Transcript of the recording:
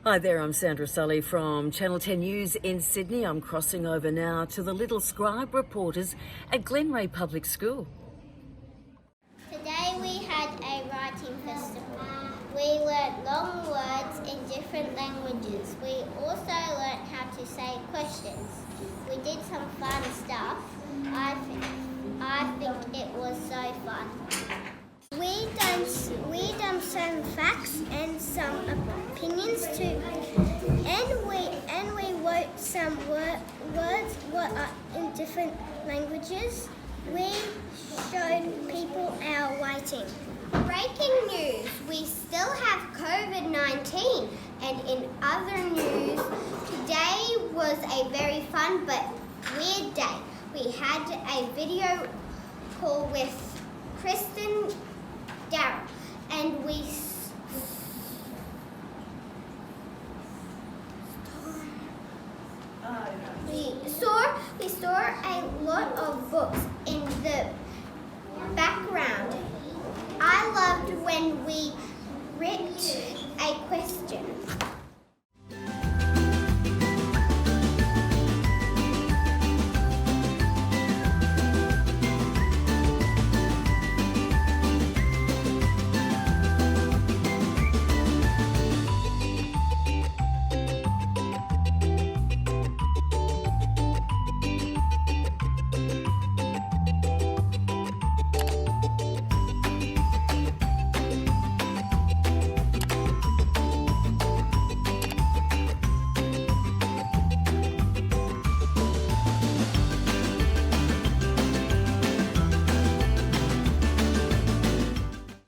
Hi there, I'm Sandra Sully from Channel 10 News in Sydney. I'm crossing over now to the Littlescribe reporters at Glenreagh Public School. Today we had a writing festival. We learnt long words in different languages. We also learnt how to say questions. We did some fun stuff. I think it was so fun. We done some facts and some opinions too, and we wrote some words what are in different languages. We showed people our writing. Breaking news: we still have COVID-19, and in other news, today was a very fun but weird day. We had a video call with Kristen Darryl, and we saw a lot of books in the background. I loved when we wrote a question